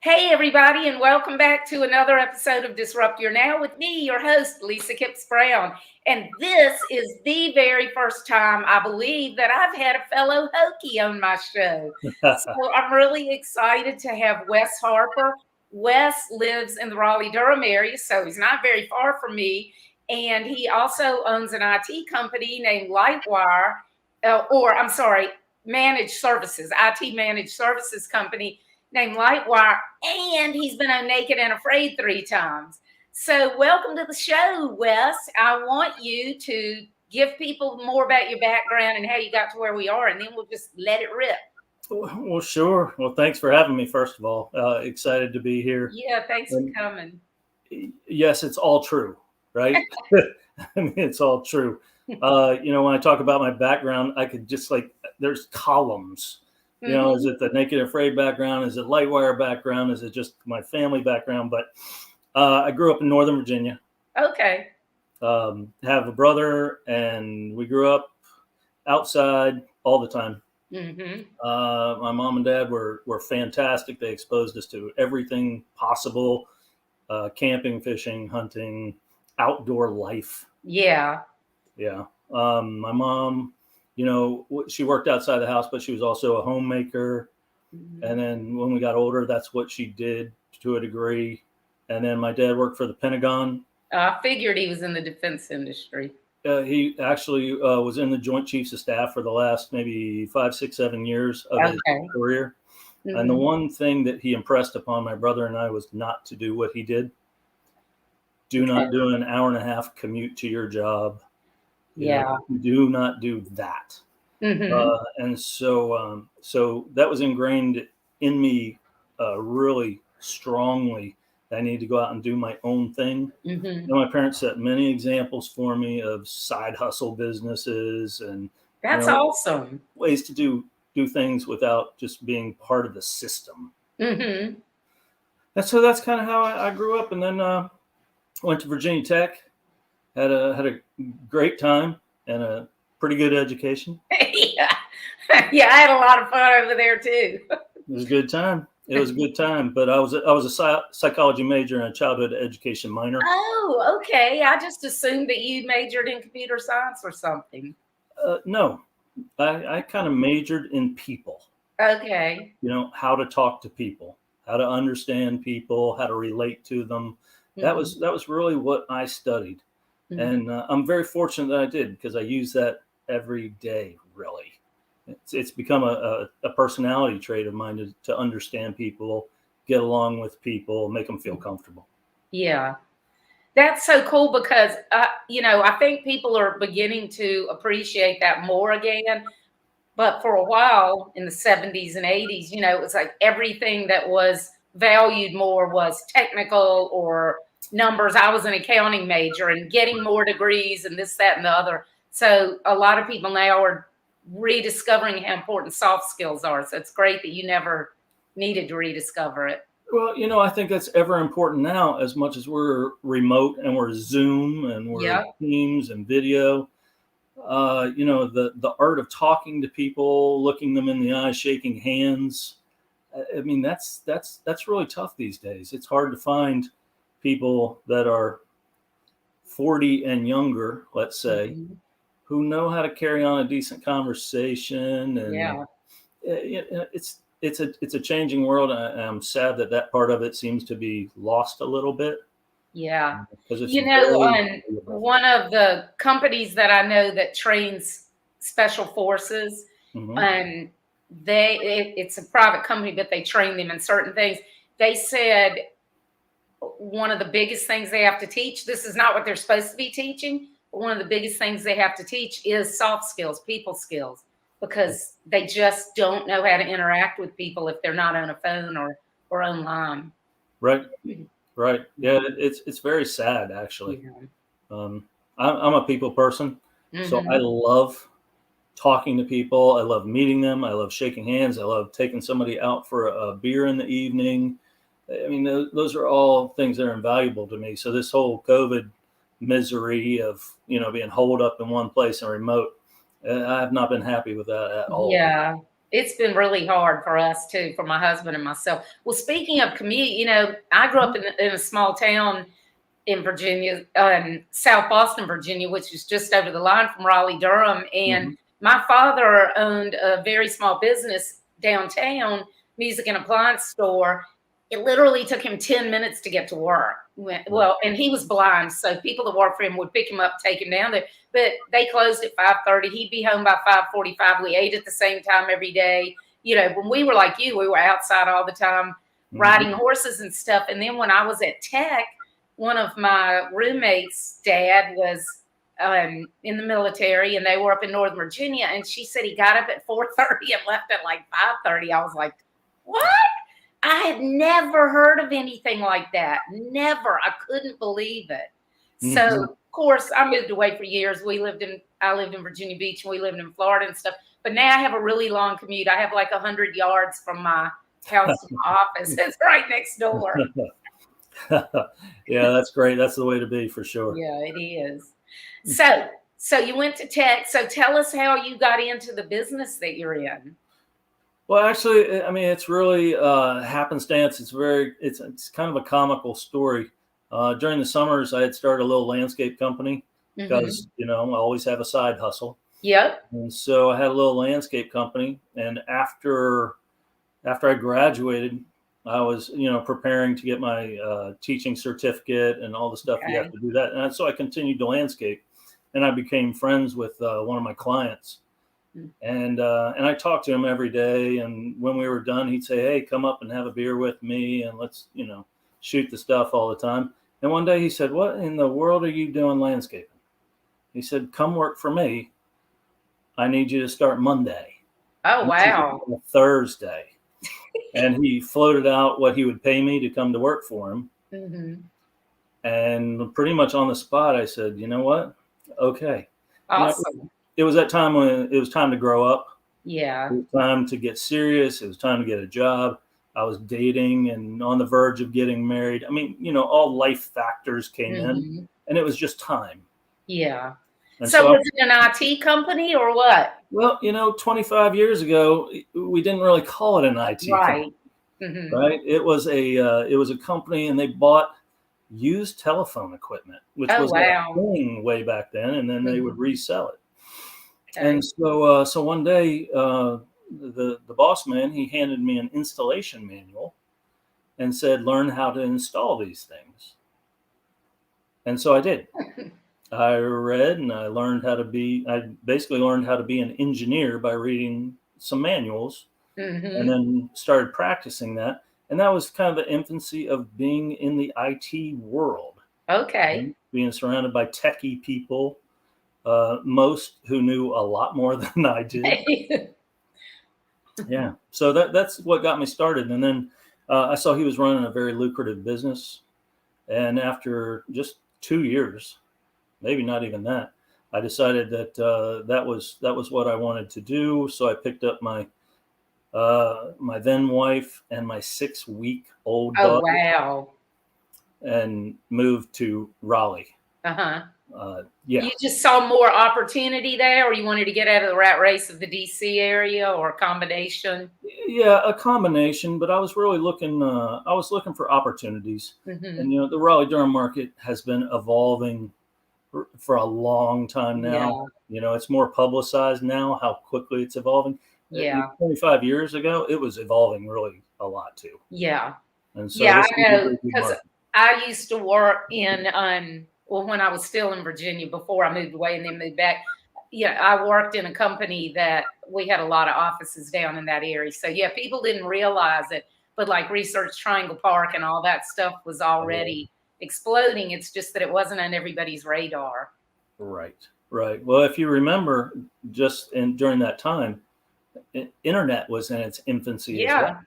Hey, everybody, and welcome back to another episode of Disrupt Your Now with me, your host, Lisa Kipps-Brown. And this is the very first time I believe that I've had a fellow Hokie on my show. So I'm really excited to have Wes Harper. Wes lives in the Raleigh-Durham area, so he's not very far from me. And he also owns an IT company named LightWire, managed services, IT managed services company named LightWire, and he's been on Naked and Afraid 3 times. So welcome to the show, Wes. I want you to give people more about your background and how you got to where we are, and then we'll just let it rip. Well, sure. Well, thanks for having me, first of all. Excited to be here. Yeah, thanks for coming. Yes, it's all true, right? I mean, it's all true. When I talk about my background, I could just there's columns. Is it the Naked and Afraid background? Is it LightWire background? Is it just my family background? But I grew up in Northern Virginia. Okay. Have a brother, and we grew up outside all the time. My mom and dad were fantastic. They exposed us to everything possible, camping, fishing, hunting, outdoor life. Yeah. My mom, she worked outside the house, but she was also a homemaker. And then when we got older, that's what she did to a degree. And then my dad worked for the Pentagon. I figured he was in the defense industry. He actually was in the Joint Chiefs of Staff for the last maybe 5, 6, 7 years of his career. And the one thing that he impressed upon my brother and I was not to do what he did. Do not do an hour-and-a-half commute to your job. Do not do that. And so that was ingrained in me really strongly. I need to go out and do my own thing. My parents set many examples for me of side hustle businesses and that's awesome ways to do things without just being part of the system. And so that's kind of how I grew up. And then went to Virginia Tech, had a great time and a pretty good education. Yeah, I had a lot of fun over there too. It was a good time. It was a good time, but I was a psychology major and a childhood education minor. Oh, okay. I just assumed that you majored in computer science or something. No, I kind of majored in people. Okay. How to talk to people, how to understand people, how to relate to them. That was really what I studied. And I'm very fortunate that I did, because I use that every day, really. It's become a personality trait of mine to understand people, get along with people, make them feel comfortable. Yeah. That's so cool because, I think people are beginning to appreciate that more again. But for a while in the 70s and 80s, it was like everything that was valued more was technical or numbers. I was an accounting major and getting more degrees and this, that, and the other. So a lot of people now are rediscovering how important soft skills are. So it's great that you never needed to rediscover it. Well, I think that's ever important now, as much as we're remote and we're Zoom and we're Teams and video. The art of talking to people, looking them in the eye, shaking hands. I mean, that's really tough these days. It's hard to find people that are 40 and younger, let's say, who know how to carry on a decent conversation. And it's a changing world. I'm sad that part of it seems to be lost a little bit. Yeah. One of the companies that I know that trains special forces, and it's a private company, but they train them in certain things. They said one of the biggest things they have to teach, this is not what they're supposed to be teaching, but one of the biggest things they have to teach is soft skills, people skills, because they just don't know how to interact with people if they're not on a phone or online. Right. Yeah, it's very sad, actually. I'm a people person, so I love talking to people. I love meeting them. I love shaking hands. I love taking somebody out for a beer in the evening. I mean, those are all things that are invaluable to me. So this whole COVID misery of, being holed up in one place and remote, I have not been happy with that at all. Yeah. It's been really hard for us too, for my husband and myself. Well, speaking of commute, I grew up in a small town in Virginia, South Boston, Virginia, which is just over the line from Raleigh, Durham. And my father owned a very small business downtown, music and appliance store. It literally took him 10 minutes to get to work. Well, and he was blind, so people that worked for him would pick him up, take him down there. But they closed at 5:30. He'd be home by 5:45. We ate at the same time every day. When we were like you, we were outside all the time, riding horses and stuff. And then when I was at Tech, one of my roommates' dad was in the military, and they were up in Northern Virginia. And she said he got up at 4:30 and left at like 5:30. I was like, what? I had never heard of anything like that. Never. I couldn't believe it. So, of course, I moved away for years. I lived in Virginia Beach, and we lived in Florida and stuff. But now I have a really long commute. I have like 100 yards from my house to my office. It's right next door. Yeah, that's great. That's the way to be, for sure. Yeah, it is. So you went to Tech. So tell us how you got into the business that you're in. Well, actually, I mean, it's really happenstance. It's kind of a comical story. During the summers, I had started a little landscape company because, I always have a side hustle. Yep. And so I had a little landscape company. And after I graduated, I was, preparing to get my teaching certificate and all the stuff you have to do that. And so I continued to landscape, and I became friends with one of my clients. And I talked to him every day. And when we were done, he'd say, hey, come up and have a beer with me, and let's, shoot the stuff all the time. And one day he said, what in the world are you doing landscaping? He said, come work for me. I need you to start Monday. Oh, wow. Thursday. And he floated out what he would pay me to come to work for him. And pretty much on the spot, I said, you know what? Okay. Awesome. It was that time when it was time to grow up. Yeah. It was time to get serious. It was time to get a job. I was dating and on the verge of getting married. I mean, all life factors came in, and it was just time. Yeah. So was it an IT company or what? Well, 25 years ago, we didn't really call it an IT company. Right? It was a company, and they bought used telephone equipment, which was a thing way back then, and then they would resell it. And so one day, the boss man, he handed me an installation manual and said, learn how to install these things. And so I did. I read, and I basically learned how to be an engineer by reading some manuals, and then started practicing that. And that was kind of the infancy of being in the IT world. Okay. Being surrounded by techie people, most who knew a lot more than I did. Yeah. So that's what got me started. And then I saw he was running a very lucrative business. And after just 2 years, maybe not even that, I decided that that was what I wanted to do. So I picked up my then wife and my 6-week-old daughter. Oh, wow. And moved to Raleigh. Yeah. You just saw more opportunity there, or you wanted to get out of the rat race of the DC area, or a combination? Yeah, a combination, but I was really looking for opportunities. And, the Raleigh-Durham market has been evolving for a long time now. Yeah. It's more publicized now how quickly it's evolving. Yeah. 25 years ago, it was evolving really a lot too. Yeah. And so I know, because I used to work in, when I was still in Virginia before I moved away and then moved back. Yeah, I worked in a company that we had a lot of offices down in that area. So yeah, people didn't realize it, but like Research Triangle Park and all that stuff was already exploding. It's just that it wasn't on everybody's radar. Right. Well, if you remember, during that time, internet was in its infancy as well.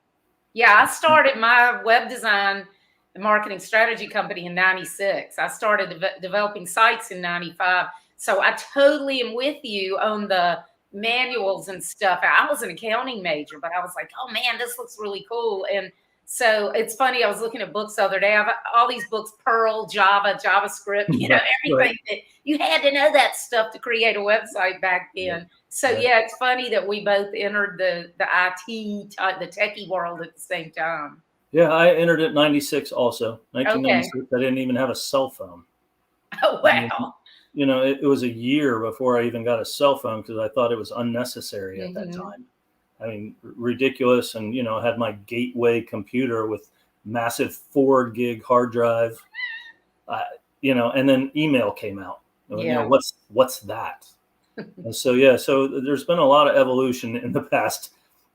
Yeah, I started my web design and marketing strategy company in 96. I started developing sites in 95. So I totally am with you on the manuals and stuff. I was an accounting major, but I was like, oh man, this looks really cool. And So it's funny. I was looking at books the other day. I have all these books: Perl, Java, JavaScript. Everything Right. that you had to know that stuff to create a website back then. Yeah. So yeah, it's funny that we both entered the IT, the techie world at the same time. Yeah, I entered at 96 also. 1996. Okay. I didn't even have a cell phone. Oh wow. It was a year before I even got a cell phone because I thought it was unnecessary at that time. I mean, ridiculous. And, I had my gateway computer with massive 4 gig hard drive, and then email came out. Yeah. What's that? And so there's been a lot of evolution in the past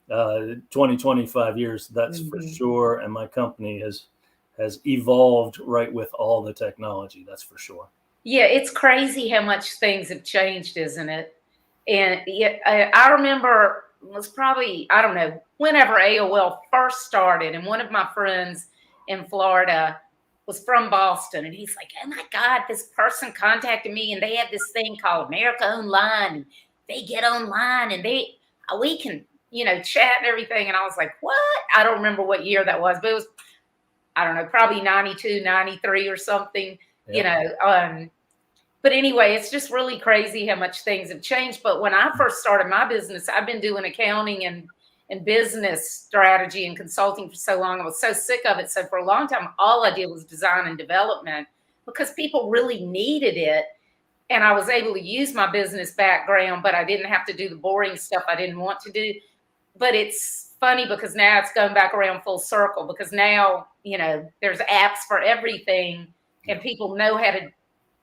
20, 25 years, that's for sure. And my company has evolved right with all the technology, that's for sure. Yeah, it's crazy how much things have changed, isn't it? And I remember it was probably, I don't know, whenever AOL first started, and one of my friends in Florida was from Boston, and he's like, oh my God, this person contacted me, and they have this thing called America Online, and they get online, and we can, chat and everything. And I was like, what? I don't remember what year that was, but it was, I don't know, probably 92, 93 or something, but anyway, it's just really crazy how much things have changed. But when I first started my business, I've been doing accounting and business strategy and consulting for so long. I was so sick of it. So for a long time, all I did was design and development because people really needed it. And I was able to use my business background, but I didn't have to do the boring stuff I didn't want to do. But it's funny because now it's going back around full circle, because now, there's apps for everything and people know how to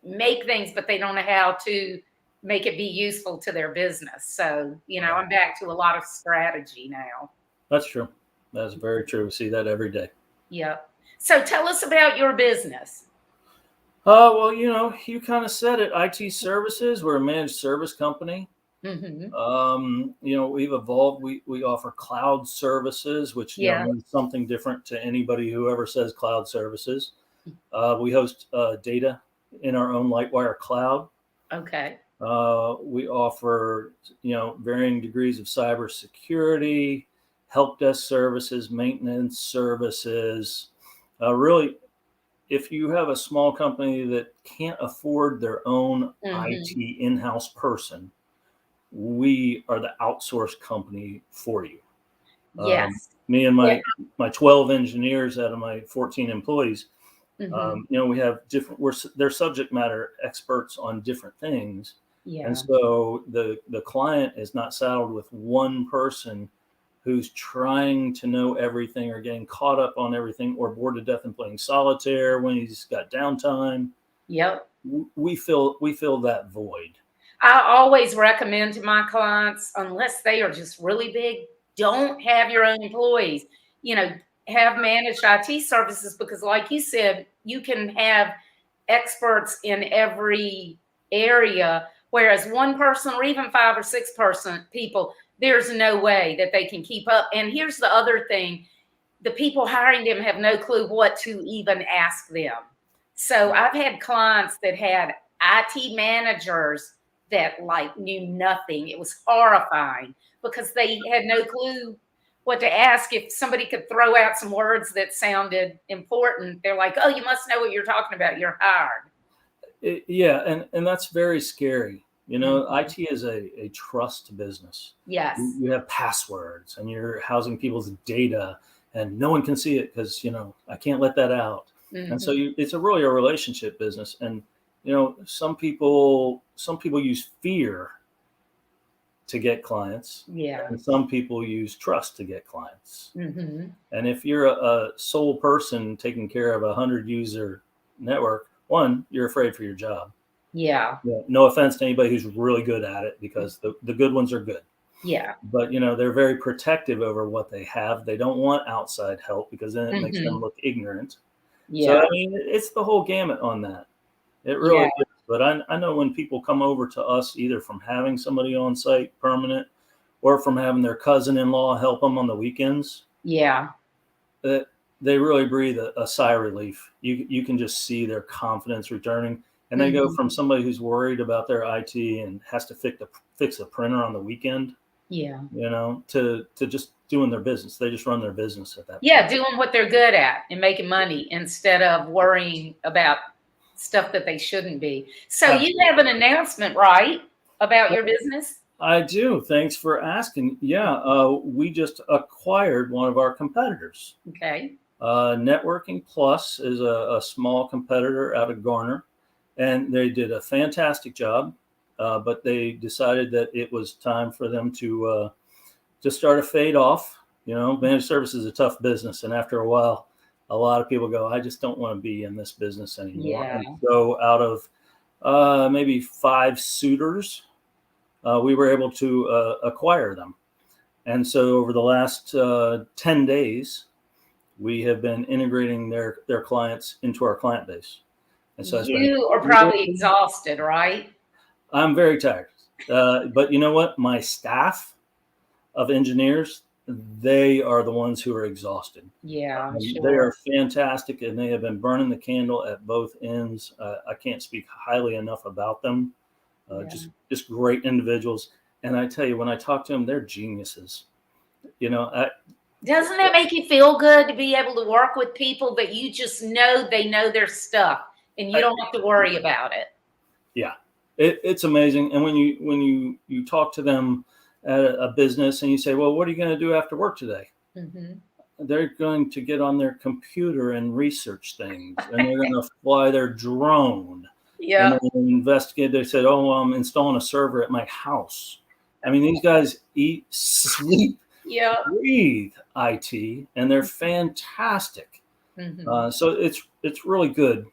make things, but they don't know how to make it be useful to their business. So, I'm back to a lot of strategy now. That's true. That's very true. We see that every day. Yeah. So tell us about your business. Well, you kind of said it. IT services. We're a managed service company. We've evolved. We offer cloud services, which means something different to anybody who ever says cloud services. We host data in our own LightWire cloud. Okay. We offer, varying degrees of cybersecurity, help desk services, maintenance services. Really, if you have a small company that can't afford their own IT in-house person, we are the outsourced company for you. Yes. Me and my 12 engineers out of my 14 employees, we have they're subject matter experts on different things. Yeah. And so the client is not saddled with one person who's trying to know everything or getting caught up on everything or bored to death and playing solitaire when he's got downtime. Yep. We fill that void. I always recommend to my clients, unless they are just really big, don't have your own employees. Have managed IT services, because like you said, you can have experts in every area, whereas one person or even 5 or 6 people, there's no way that they can keep up. And here's the other thing. The people hiring them have no clue what to even ask them. So I've had clients that had IT managers that knew nothing. It was horrifying because they had no clue what to ask. If somebody could throw out some words that sounded important, they're like, oh, you must know what you're talking about. You're hired. And that's very scary. IT is a trust business. Yes. You have passwords and you're housing people's data and no one can see it because, I can't let that out. And so it's really a relationship business. And, some people use fear to get clients. Yeah. And some people use trust to get clients. And if you're a sole person taking care of a 100-user network, one, you're afraid for your job. Yeah. No offense to anybody who's really good at it, because the good ones are good. Yeah. But, they're very protective over what they have. They don't want outside help because then it makes them look ignorant. Yeah. So, it's the whole gamut on that. It really is. But I know when people come over to us, either from having somebody on site permanent or from having their cousin-in-law help them on the weekends. Yeah. That they really breathe a sigh of relief. You can just see their confidence returning. And they go from somebody who's worried about their IT and has to fix a printer on the weekend, yeah, to just doing their business. They just run their business at that point. Yeah, doing what they're good at and making money instead of worrying about stuff that they shouldn't be. So you have an announcement, right, about your business? I do. Thanks for asking. Yeah, we just acquired one of our competitors. Okay. Networking Plus is a small competitor out of Garner, and they did a fantastic job. But they decided that it was time for them to start a fade off. You know, managed service is a tough business, and after a while, a lot of people go, "I just don't want to be in this business anymore." Yeah. And so, out of maybe 5 suitors, we were able to acquire them. And so, over the last 10 days, we have been integrating their clients into our client base. And so you are probably exhausted, right? I'm very tired. But you know what? My staff of engineers, they are the ones who are exhausted. Yeah, I'm sure. They are fantastic, and they have been burning the candle at both ends. I can't speak highly enough about them. Just great individuals. And I tell you, when I talk to them, they're geniuses. You know, doesn't that make you feel good to be able to work with people that you just know they know their stuff and you don't have to worry about it? Yeah, it's amazing. And when you talk to them at a business and you say, well, what are you going to do after work today? Mm-hmm. They're going to get on their computer and research things, and they're going to fly their drone. Yeah. And then investigate. They said, oh, well, I'm installing a server at my house. I mean, these guys eat, sleep, breathe IT, and they're fantastic. Mm-hmm. So it's really good.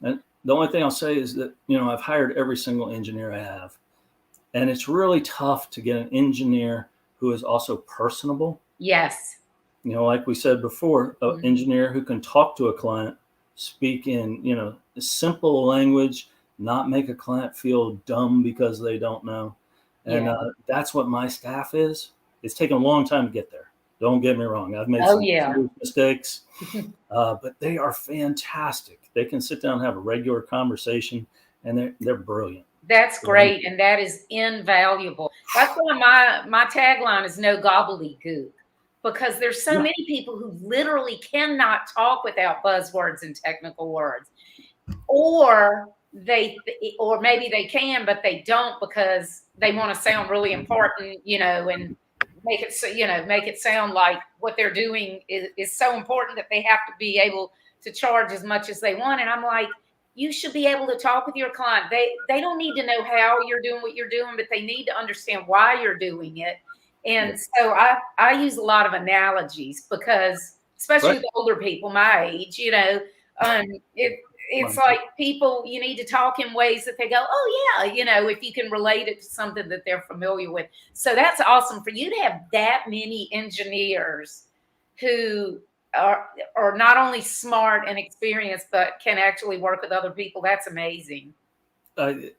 And the only thing I'll say is that, you know, I've hired every single engineer I have. And it's really tough to get an engineer who is also personable. Yes. You know, like we said before, an engineer who can talk to a client, speak in, you know, simple language, not make a client feel dumb because they don't know. And that's what my staff is. It's taken a long time to get there. Don't get me wrong. I've made some mistakes, but they are fantastic. They can sit down and have a regular conversation, and they're brilliant. That's great, and that is invaluable. That's why my tagline is no gobbledygook, because there's so many people who literally cannot talk without buzzwords and technical words, or maybe they can, but they don't because they want to sound really important, you know, and make it sound like what they're doing is so important that they have to be able to charge as much as they want. And I'm like, you should be able to talk with your client. They don't need to know how you're doing what you're doing, but they need to understand why you're doing it. And so I use a lot of analogies because, especially with older people my age, you know, it's like people, you need to talk in ways that they go, oh yeah, you know, if you can relate it to something that they're familiar with. So that's awesome for you to have that many engineers who are not only smart and experienced, but can actually work with other people. That's amazing.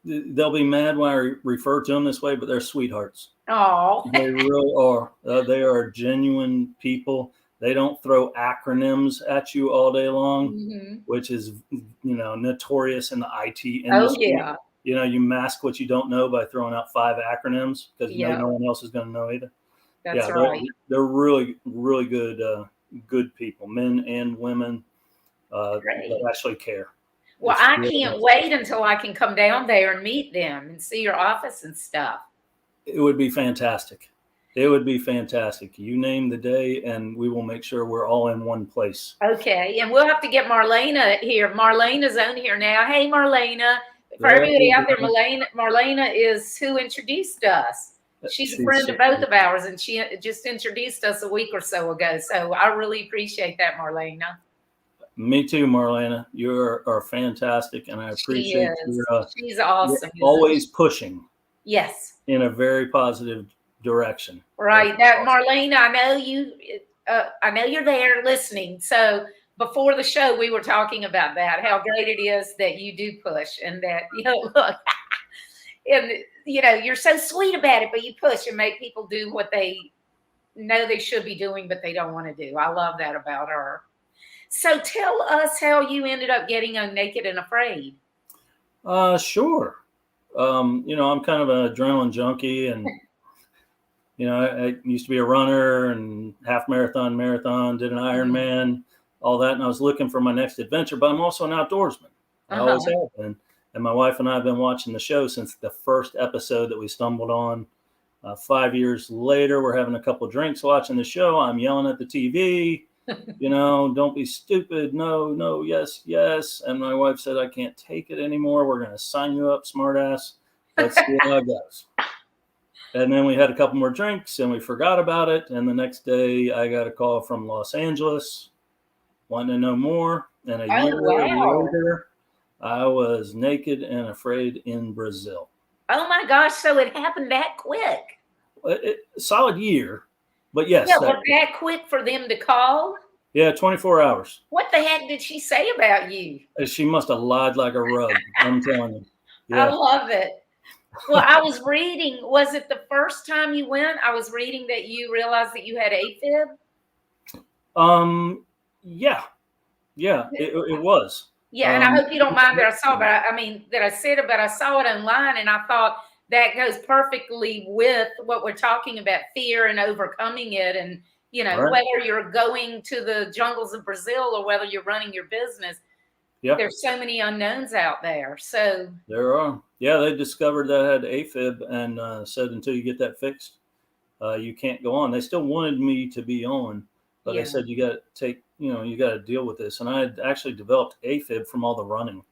They'll be mad when I refer to them this way, but they're sweethearts. Oh, they really are. They are genuine people. They don't throw acronyms at you all day long, which is, you know, notorious in the IT industry. Oh, yeah. You know, you mask what you don't know by throwing out 5 acronyms because you know no one else is going to know either. That's right. They're really, really good people, men and women that actually care. Well, I can't wait until I can come down there and meet them and see your office and stuff. It would be fantastic. It would be fantastic. You name the day, and we will make sure we're all in one place. Okay, and we'll have to get Marlena here. Marlena's on here now. Hey, Marlena. For everybody out there, Marlena is who introduced us. She's a friend of both of ours, and she just introduced us a week or so ago. So I really appreciate that, Marlena. Me too, Marlena. You are fantastic, and I appreciate she's awesome. Always pushing. Yes. In a very positive direction. Right. Now, Marlena, I know you're there listening. So before the show, we were talking about that, how great it is that you do push and that, you know, look, and, you know, you're so sweet about it, but you push and make people do what they know they should be doing, but they don't want to do. I love that about her. So tell us how you ended up getting on Naked and Afraid. Sure. You know, I'm kind of an adrenaline junkie, and I used to be a runner and half marathon, did an Ironman, all that. And I was looking for my next adventure, but I'm also an outdoorsman. I always have been. And my wife and I have been watching the show since the first episode that we stumbled on. 5 years later, we're having a couple of drinks watching the show. I'm yelling at the TV, don't be stupid. No, yes, yes. And my wife said, I can't take it anymore. We're going to sign you up, smartass. Let's see how it goes. And then we had a couple more drinks and we forgot about it. And the next day I got a call from Los Angeles wanting to know more. And a year later, I was naked and afraid in Brazil. Oh my gosh. So it happened that quick. Solid year, but yes. Yeah, but that quick for them to call? Yeah, 24 hours. What the heck did she say about you? She must have lied like a rug. I'm telling you. Yeah. I love it. Well, I was reading, was it the first time you went? I was reading that you realized that you had AFib. Yeah, it was. Yeah, and I hope you don't mind that I saw, but I said it, but I saw it online, and I thought that goes perfectly with what we're talking about, fear and overcoming it, and whether you're going to the jungles of Brazil or whether you're running your business. Yep. There's so many unknowns out there. So there are. Yeah, they discovered that I had AFib and said until you get that fixed, you can't go on. They still wanted me to be on, but they said you got to take, you got to deal with this. And I had actually developed AFib from all the running.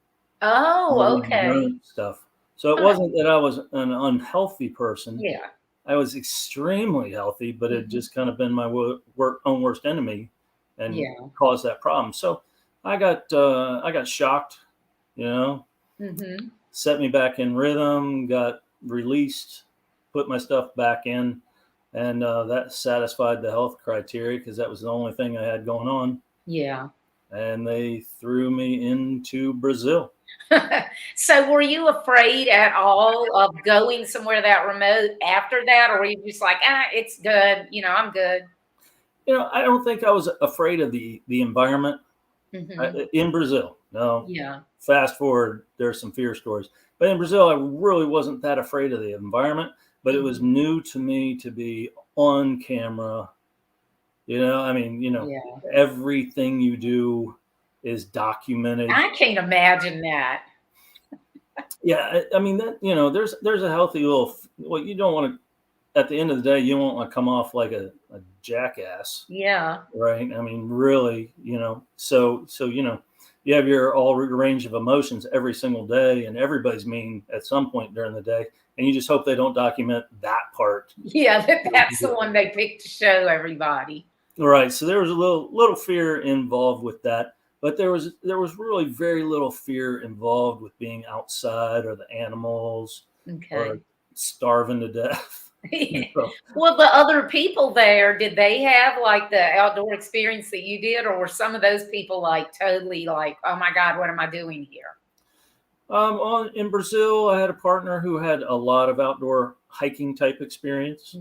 Oh, okay. Stuff. So it wasn't that I was an unhealthy person. Yeah. I was extremely healthy, but it just kind of been my own worst enemy and caused that problem. So I got shocked, set me back in rhythm, got released, put my stuff back in, and that satisfied the health criteria because that was the only thing I had going on. Yeah. And they threw me into Brazil. So were you afraid at all of going somewhere that remote after that? Or were you just like, it's good, I'm good? I don't think I was afraid of the environment. In Brazil. No. Yeah. Fast forward, there's some fear stories. But in Brazil, I really wasn't that afraid of the environment, but it was new to me to be on camera. Everything you do is documented. I can't imagine that. Yeah. There's a healthy little, you don't want to, at the end of the day, you won't want to come off like a jackass. Yeah. Right. Really, so, you have your all range of emotions every single day, and everybody's mean at some point during the day. And you just hope they don't document that part. Yeah. That's the one they picked to show everybody. Right. So there was a little fear involved with that, but there was really very little fear involved with being outside or the animals or starving to death. Well, the other people there, did they have like the outdoor experience that you did, or were some of those people like totally like, oh my God, what am I doing here? In Brazil, I had a partner who had a lot of outdoor hiking type experience,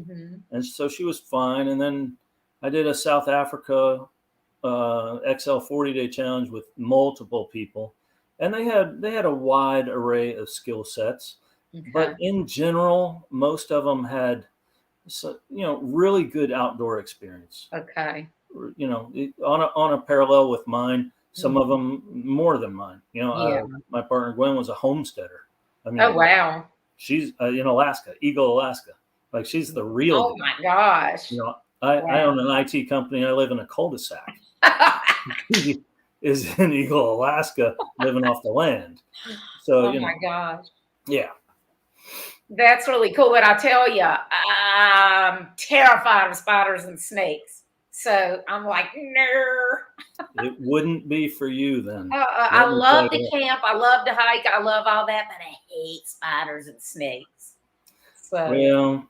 and so she was fine. And then I did a South Africa XL 40-day challenge with multiple people, and they had a wide array of skill sets. But in general, most of them had, really good outdoor experience. Okay. On a parallel with mine, some of them more than mine. My partner Gwen was a homesteader. Oh wow. She's in Alaska, Eagle, Alaska. Like she's the real. Oh my gosh. I own an IT company. I live in a cul-de-sac. He is in Eagle, Alaska, living off the land. So oh my gosh. Yeah. That's really cool. But I tell you, I'm terrified of spiders and snakes. So I'm like, no. It wouldn't be for you then. I love to camp. I love to hike. I love all that, but I hate spiders and snakes. So well,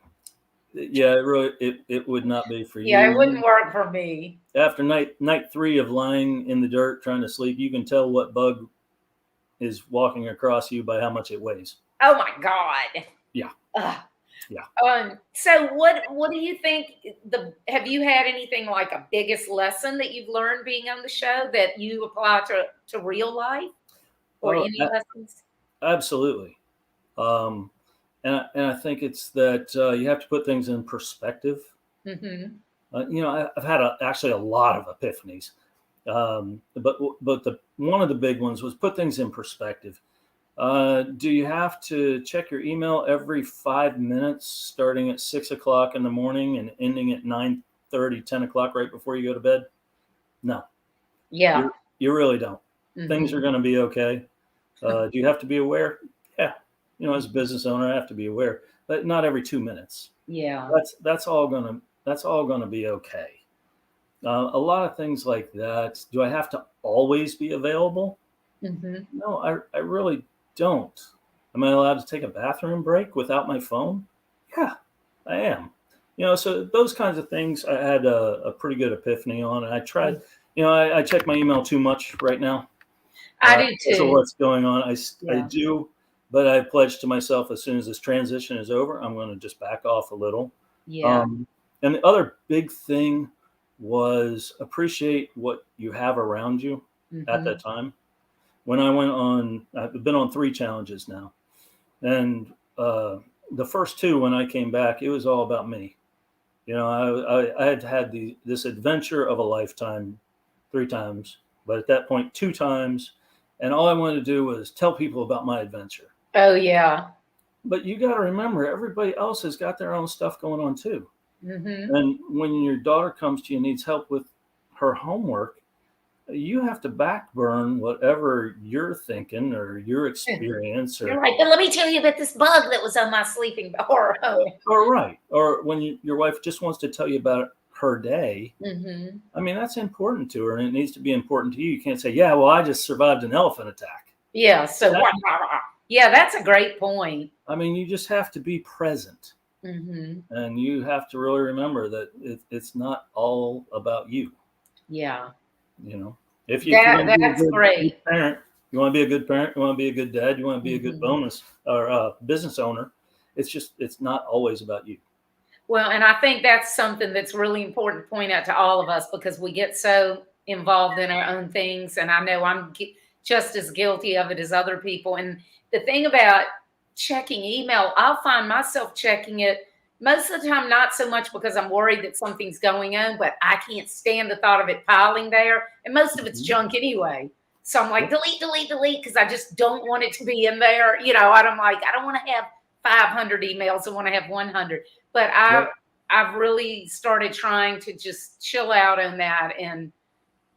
yeah, it would not be for you. Yeah, it wouldn't work for me. After night 3 of lying in the dirt trying to sleep, you can tell what bug is walking across you by how much it weighs. Oh my God. Yeah. Yeah. So what do you think have you had anything like a biggest lesson that you've learned being on the show that you apply to real life or any lessons? Absolutely. And I think it's that you have to put things in perspective. Mm-hmm. I've had actually a lot of epiphanies, but one of the big ones was put things in perspective. Do you have to check your email every 5 minutes, starting at 6 o'clock in the morning and ending at 9:30, 10 o'clock right before you go to bed? No. Yeah. You really don't. Mm-hmm. Things are going to be okay. Do you have to be aware? Yeah. As a business owner, I have to be aware, but not every 2 minutes. Yeah. That's all gonna be okay. A lot of things like that. Do I have to always be available? Mm-hmm. No, I really don't. Am I allowed to take a bathroom break without my phone? Yeah, I am. So those kinds of things I had a pretty good epiphany on, and I tried. I check my email too much right now. I do Because of too. what's going on. I do, but I pledged to myself as soon as this transition is over, I'm going to just back off a little. Yeah. And the other big thing was appreciate what you have around you at that time. When I've been on 3 challenges now, and the first 2, when I came back, it was all about me. I had this adventure of a lifetime 3 times, but at that point 2 times, and all I wanted to do was tell people about my adventure. Oh yeah. But you got to remember, everybody else has got their own stuff going on too. Mm-hmm. And when your daughter comes to you and needs help with her homework, you have to backburn whatever you're thinking or your experience. You're right. But let me tell you about this bug that was on my sleeping or right. Or when your wife just wants to tell you about her day. Mm-hmm. I mean, that's important to her, and it needs to be important to you. You can't say, yeah, well, I just survived an elephant attack. Yeah. So yeah, that's a great point. I mean, you just have to be present. Mm-hmm. And you have to really remember that it's not all about you. Yeah. If you that's great. Good parent, you want to be a good parent, you want to be a good dad, you want to be a good bonus or business owner. It's not always about you. Well, and I think that's something that's really important to point out to all of us, because we get so involved in our own things. And I know I'm just as guilty of it as other people. And the thing about checking email, I'll find myself checking it most of the time, not so much because I'm worried that something's going on, but I can't stand the thought of it piling there. And most of it's junk anyway. So I'm like, delete, because I just don't want it to be in there. And I'm like, I don't want to have 500 emails. I want to have 100. But I've really started trying to just chill out on that and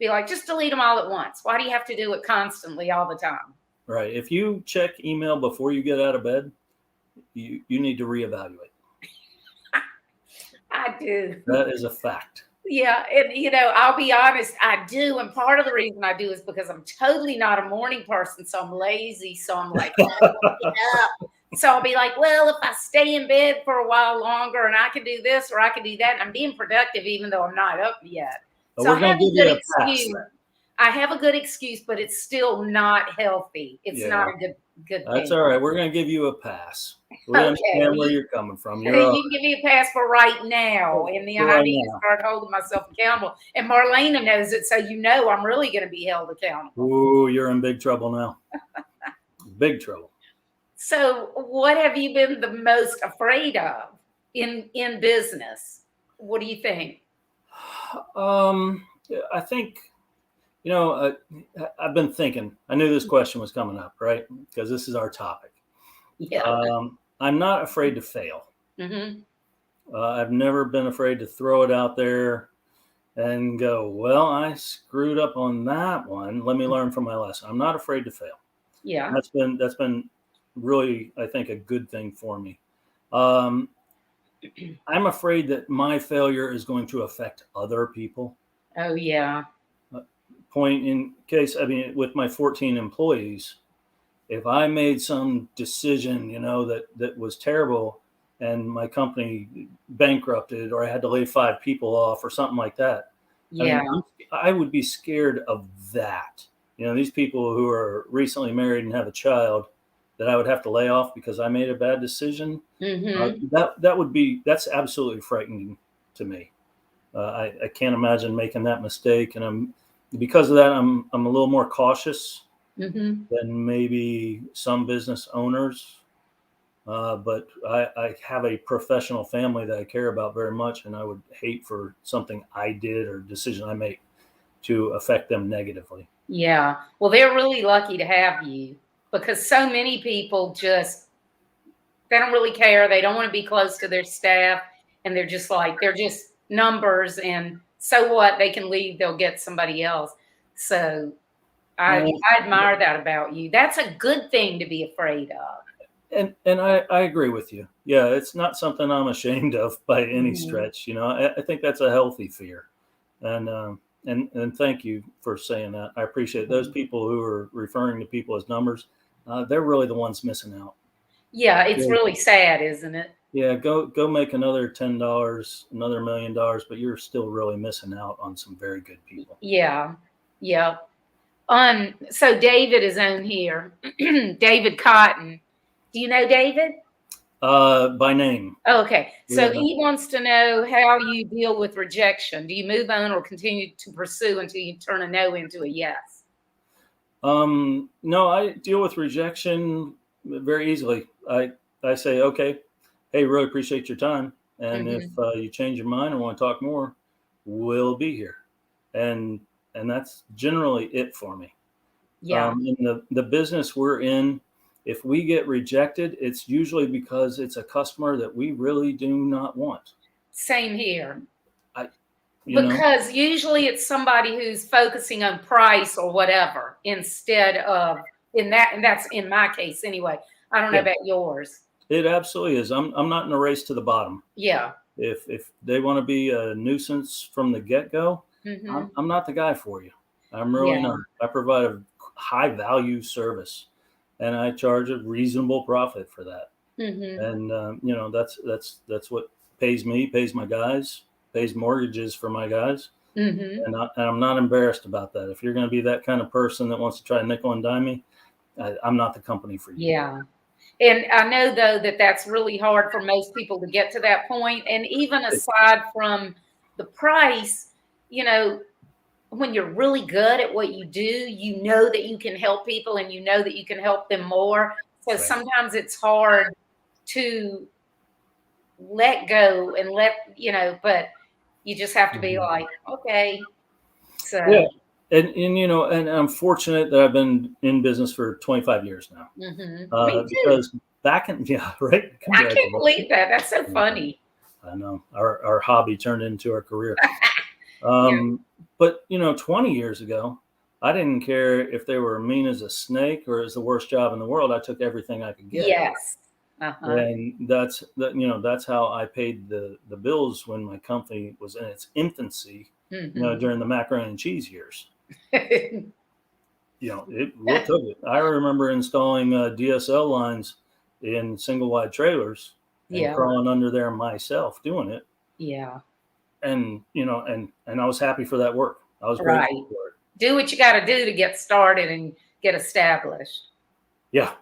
be like, just delete them all at once. Why do you have to do it constantly all the time? Right. If you check email before you get out of bed, you need to reevaluate. I do. That is a fact. Yeah. And, I'll be honest, I do. And part of the reason I do is because I'm totally not a morning person. So I'm lazy. So I'm like, I don't want to get up. So I'll be like, well, if I stay in bed for a while longer and I can do this or I can do that, and I'm being productive even though I'm not up yet. So I have a good excuse. I have a good excuse, but it's still not healthy. It's not a good thing. That's all right. We're going to give you a pass. We understand where you're coming from. You can give me a pass for right now. And then I need to start holding myself accountable. And Marlena knows it, so I'm really going to be held accountable. Ooh, you're in big trouble now. Big trouble. So what have you been the most afraid of in business? What do you think? I think, I've been thinking, I knew this question was coming up, right? Because this is our topic. Yeah. I'm not afraid to fail. Mm-hmm. I've never been afraid to throw it out there and go, well, I screwed up on that one. Let me learn from my lesson. I'm not afraid to fail. Yeah. That's been really, I think, a good thing for me. I'm afraid that my failure is going to affect other people. Oh, yeah. Point in case, with my 14 employees, if I made some decision, that was terrible and my company bankrupted or I had to lay 5 people off or something like that. Yeah. I would be scared of that. These people who are recently married and have a child that I would have to lay off because I made a bad decision. Mm-hmm. That's absolutely frightening to me. I can't imagine making that mistake. And because of that, I'm a little more cautious than maybe some business owners. But I have a professional family that I care about very much, and I would hate for something I did or decision I make to affect them negatively. Yeah. Well, they're really lucky to have you, because so many people just, they don't really care. They don't want to be close to their staff, and they're just numbers, and so what? They can leave, they'll get somebody else. So I admire that about you. That's a good thing to be afraid of. And I agree with you. Yeah, it's not something I'm ashamed of by any stretch. I think that's a healthy fear. And thank you for saying that. I appreciate those people who are referring to people as numbers. They're really the ones missing out. Yeah, it's really sad, isn't it? Yeah, go make another $10, another $1 million, but you're still really missing out on some very good people. Yeah, yeah. So David is on here. David Cotton. Do you know David? By name. Oh, okay. So he wants to know how you deal with rejection. Do you move on or continue to pursue until you turn a no into a yes? No, I deal with rejection very easily. I say, okay, hey, really appreciate your time. And if you change your mind and want to talk more, we'll be here. And that's generally it for me. Yeah. In the business we're in, if we get rejected, it's usually because it's a customer that we really do not want. Same here. Because usually it's somebody who's focusing on price or whatever instead of and that's in my case anyway. I don't know about yours. It absolutely is. I'm not in a race to the bottom. Yeah. If they want to be a nuisance from the get-go, I'm not the guy for you. I'm really not. I provide a high value service, and I charge a reasonable profit for that. And that's what pays me, pays my guys, pays mortgages for my guys. And I'm not embarrassed about that. If you're going to be that kind of person that wants to try to nickel and dime me, I'm not the company for you. Yeah. And I know, though, that that's really hard for most people to get to that point. And even aside from the price, when you're really good at what you do, you know that you can help people and you know that you can help them more. So sometimes it's hard to let go and but you just have to be like, okay. So yeah. And I'm fortunate that I've been in business for 25 years now. Because back in right. I can't believe that. That's so funny. I know our hobby turned into our career. But 20 years ago, I didn't care if they were mean as a snake or as the worst job in the world. I took everything I could get. Yes. And that's how I paid the bills when my company was in its infancy. During the macaroni and cheese years. It took it. I remember installing DSL lines in single wide trailers and crawling under there myself doing it. Yeah. And I was happy for that work. I was grateful for it. Do what you got to do to get started and get established. Yeah.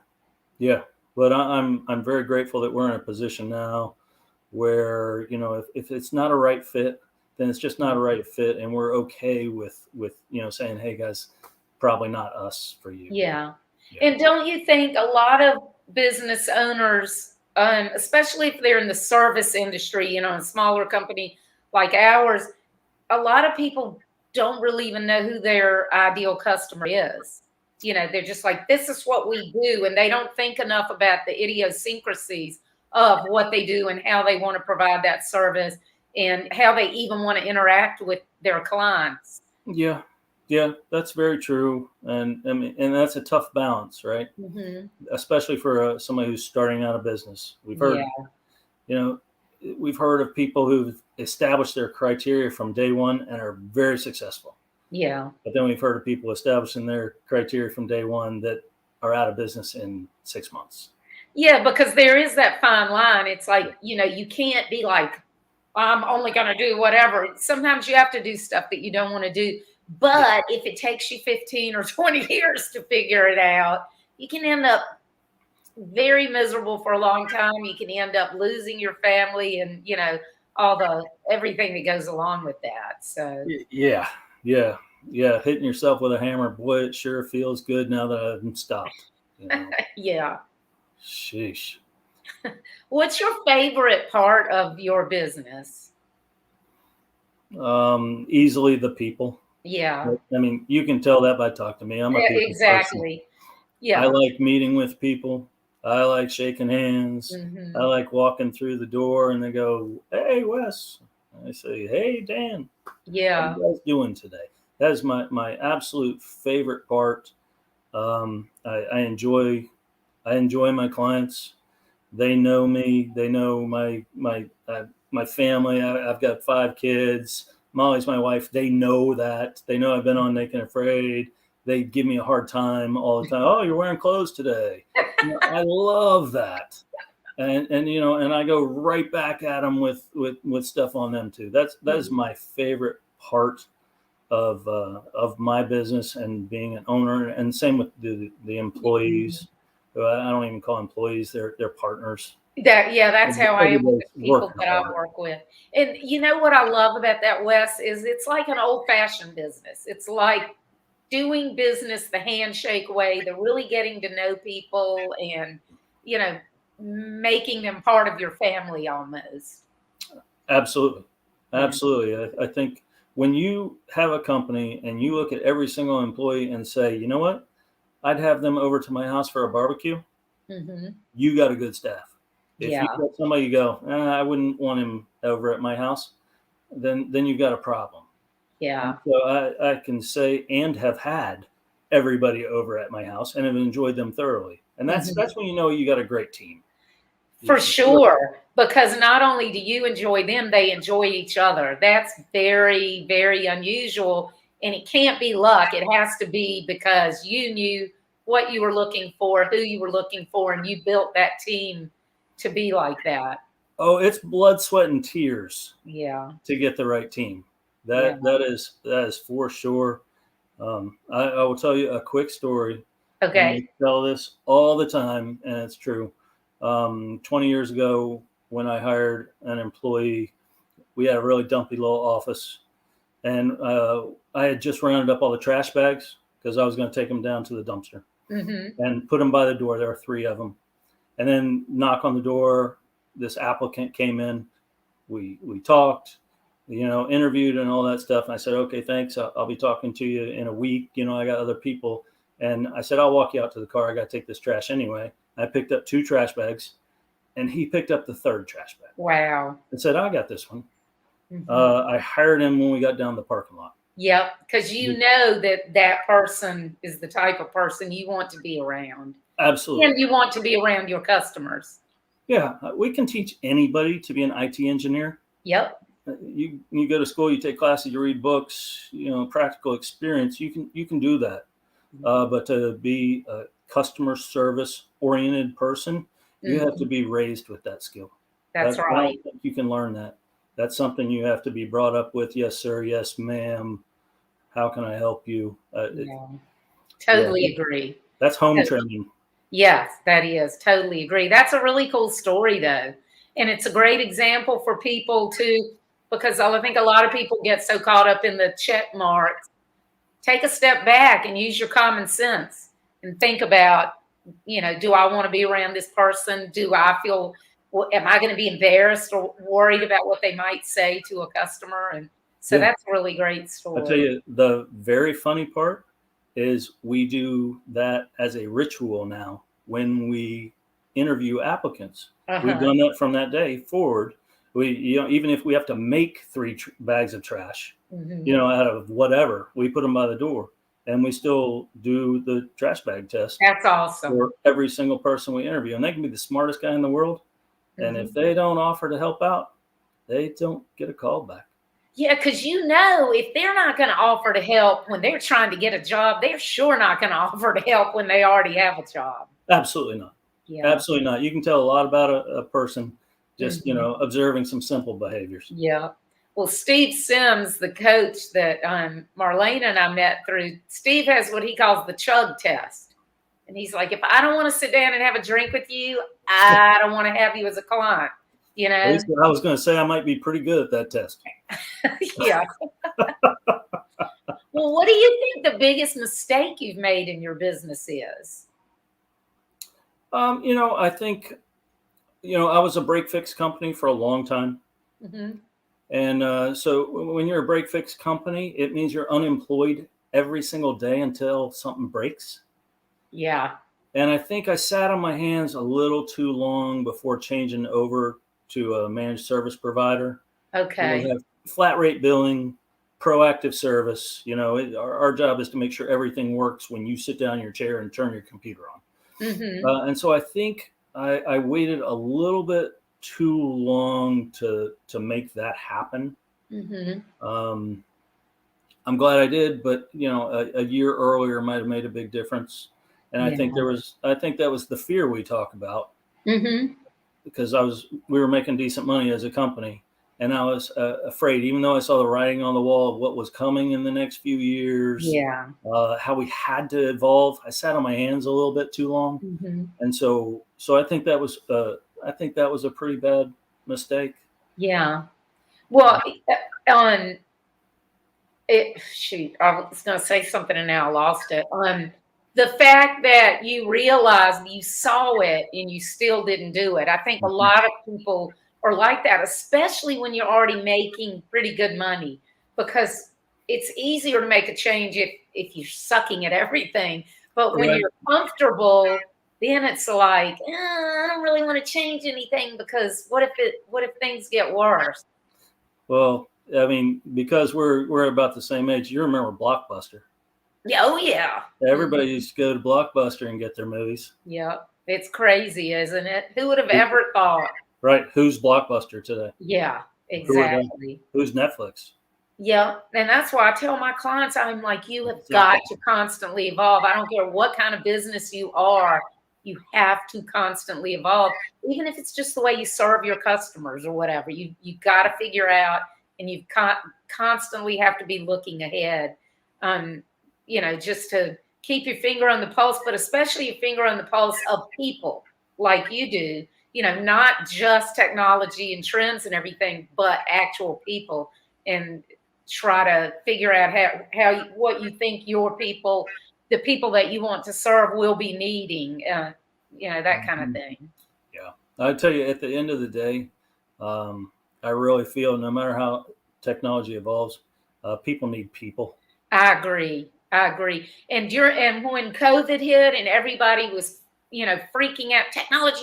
But I'm very grateful that we're in a position now where if it's not a right fit, then it's just not a right fit, and we're okay with saying, hey guys, probably not us for you. Yeah. And don't you think a lot of business owners, especially if they're in the service industry, a smaller company like ours, a lot of people don't really even know who their ideal customer is. They're just like, this is what we do, and they don't think enough about the idiosyncrasies of what they do and how they want to provide that service and how they even want to interact with their clients. Yeah, that's very true. And that's a tough balance, right? Especially for somebody who's starting out a business. We've heard, we've heard of people who've established their criteria from day one and are very successful. Yeah. But then we've heard of people establishing their criteria from day one that are out of business in 6 months. Yeah, because there is that fine line. It's like, you can't be like, I'm only going to do whatever. Sometimes you have to do stuff that you don't want to do. But if it takes you 15 or 20 years to figure it out, you can end up very miserable for a long time. You can end up losing your family and, everything that goes along with that. So yeah. Hitting yourself with a hammer, boy, it sure feels good now that I've stopped. Yeah. Sheesh. What's your favorite part of your business? Easily the people. Yeah. I mean, you can tell that by talking to me. I'm a Yeah, people person. exactly. Yeah. I like meeting with people. I like shaking hands. Mm-hmm. I like walking through the door and they go, "Hey, Wes." I say, "Hey, Dan. How Yeah. you guys doing today?" That is my absolute favorite part. I enjoy my clients. They know me. They know my family. I've got 5 kids. Molly's my wife. They know that. They know I've been on Naked and Afraid. They give me a hard time all the time. "Oh, you're wearing clothes today." I love that. And you know, and I go right back at them with stuff on them too. That is my favorite part of my business and being an owner. And same with the employees. I don't even call employees; they're partners. That's how I am with Everybody's the people working that I hard. work with. And you know what I love about that, Wes, is it's like an old-fashioned business. It's like doing business the handshake way. They're really getting to know people and, you know, making them part of your family almost. Absolutely, Yeah. absolutely. I think when you have a company and you look at every single employee and say, "You know what? I'd have them over to my house for a barbecue." Hmm. You got a good staff. If you Yeah. got somebody you go, I wouldn't want him over at my house, then you've got a problem. And Yeah. so I can say and have had everybody over at my house and have enjoyed them thoroughly. And Mhm. that's when you know you got a great team. For sure, because not only do you enjoy them, they enjoy each other. That's very, very unusual, and it can't be luck. It has to be because you knew what you were looking for, who you were looking for, and you built that team to be like that. Oh, it's blood, sweat, and tears Yeah. to get the right team. Yeah. That is for sure. I will tell you a quick story, and I Okay. tell this all the time, and it's true. 20 years ago, when I hired an employee, we had a really dumpy little office, and I had just rounded up all the trash bags because I was going to take them down to the dumpster Mhm. and put them by the door. There were 3 of them, and then knock on the door. This applicant came in. We talked, you know, interviewed and all that stuff. And I said, "Okay, thanks. I'll be talking to you in a week. You know, I got other people." And I said, "I'll walk you out to the car. I got to take this trash anyway." I picked up 2 trash bags, and he picked up the 3rd trash bag Wow. and said, "I got this one." Mhm. I hired him when we got down the parking lot. Yep, because you know that that person is the type of person you want to be around, Absolutely. and you want to be around your customers. Yeah, we can teach anybody to be an IT engineer. Yep. You go to school, you take classes, you read books, you know, practical experience. You can do that. But to be a customer service oriented person, you have to Mhm. be raised with that skill. That's I don't right. think you can learn that. That's something you have to be brought up with. "Yes, sir. Yes, ma'am. How can I help you?" Yeah. Yeah, Totally agree. that's home To training. Yes, that is, totally agree. That's a really cool story, though, and it's a great example for people to because I think a lot of people get so caught up in the check marks. Take a step back and use your common sense and think about, you know, do I want to be around this person? Do I feel, am I going to be embarrassed or worried about what they might say to a customer? And so Yeah, that's a really great I tell story. you, the very funny part is we do that as a ritual now when we interview applicants. We've Uh-huh. done that from that day forward. You know, even if we have to make 3 bags of trash, you Hmm. know, out of whatever, we put them by the door, and we still do the trash bag test That's awesome. for every single person we interview. And they can be the smartest guy in the world, and if Hmm. they don't offer to help out, they don't get a call back. Yeah, because you know, if they're not going to offer to help when they're trying to get a job, they're sure not going to offer to help when they already have a job. Absolutely not. Yeah. Absolutely not. You can tell a lot about a person just, you Hmm. know, observing some simple behaviors. Yeah. Well, Steve Sims, the coach that Marlene and I met through, Steve has what he calls the chug test. And he's like, if I don't want to sit down and have a drink with you, I don't want to have you as a client, you At know? least I was going to say I might be pretty good at that test. Yeah. Well, what do you think the biggest mistake you've made in your business is? You know, I think I was a break fix company for a long time. Mm-hmm. And so when you're a break fix company, it means you're unemployed every single day until something breaks. Yeah. And I think I sat on my hands a little too long before changing over to a managed service provider. Okay. We have flat rate billing, proactive service. Our job is to make sure everything works when you sit down in your chair and turn your computer on. Mm-hmm. And so I think I waited a little bit too long to make that happen. Mm-hmm. I'm glad I did, but a year earlier might have made a big difference. And I think that was the fear we talk about, Mm-hmm. because we were making decent money as a company, and I was afraid, even though I saw the writing on the wall of what was coming in the next few years, Yeah. how we had to evolve. I sat on my hands a little bit too long, Mm-hmm. and so I think that was a pretty bad mistake. Yeah. Well, on it, shoot, I was going to say something and now I lost it. The fact that you realized you saw it and you still didn't do it. I think a lot of people are like that, especially when you're already making pretty good money, because it's easier to make a change if you're sucking at everything. But when Right. you're comfortable, then it's like, I don't really want to change anything, because what if things get worse? Well, I mean, because we're about the same age. You remember Blockbuster? Yeah, oh yeah. Everybody used to go to Blockbuster and get their movies. Yeah, it's crazy, isn't it? Who would have ever thought? Right. Who's Blockbuster today? Yeah, exactly. Who's Netflix? Yeah, and that's why I tell my clients, I'm like, you have got to constantly evolve. I don't care what kind of business you are, you have to constantly evolve. Even if it's just the way you serve your customers or whatever, you got to figure out, and you constantly have to be looking ahead. Just to keep your finger on the pulse, but especially your finger on the pulse of people like you do, not just technology and trends and everything, but actual people, and try to figure out what you think your people, the people that you want to serve, will be needing, that kind of thing. Yeah. I tell you, at the end of the day, I really feel no matter how technology evolves, people need people. I agree. And when COVID hit and everybody was, freaking out,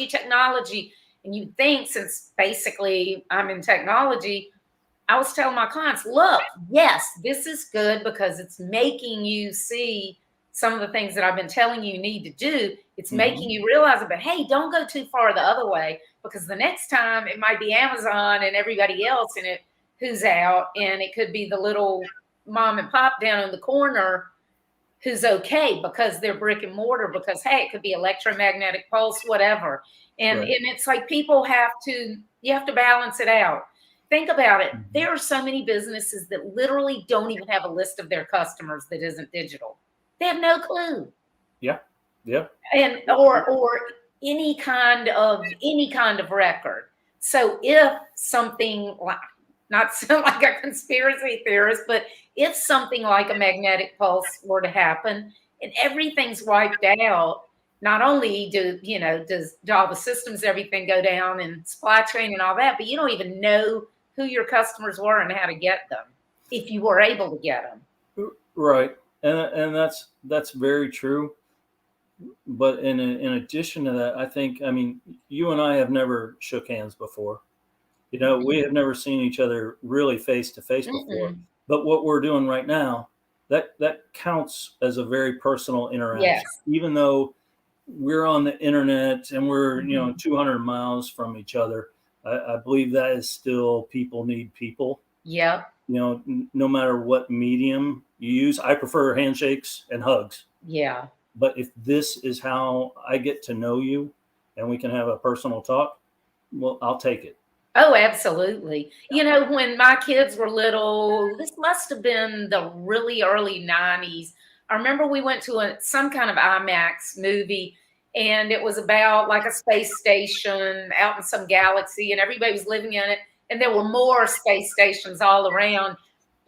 technology, and you think, since basically I'm in technology, I was telling my clients, look, yes, this is good because it's making you see some of the things that I've been telling you need to do. It's making you realize it, but hey, don't go too far the other way, because the next time it might be Amazon and everybody else in it who's out, and it could be the little mom and pop down in the corner who's okay because they're brick and mortar, because hey, it could be electromagnetic pulse, whatever. And it's like you have to balance it out. Think about it. There are so many businesses that literally don't even have a list of their customers that isn't digital. They have no clue. Yeah. And or any kind of record. So if something like, not sound like a conspiracy theorist, but if something like a magnetic pulse were to happen and everything's wiped out, not only does all the systems, everything go down, and supply chain and all that, but you don't even know who your customers were and how to get them, if you were able to get them. Right. And that's very true. But in addition to that, I mean, you and I have never shook hands before. We have never seen each other really face to face before. But what we're doing right now, that counts as a very personal interaction. Yes. Even though we're on the internet and we're 200 miles from each other, I believe that is still, people need people. Yeah. No matter what medium you use. I prefer handshakes and hugs. Yeah. But if this is how I get to know you and we can have a personal talk, well, I'll take it. Oh, absolutely. When my kids were little, this must have been the really early 90s. I remember we went to some kind of IMAX movie, and it was about like a space station out in some galaxy, and everybody was living in it. And there were more space stations all around.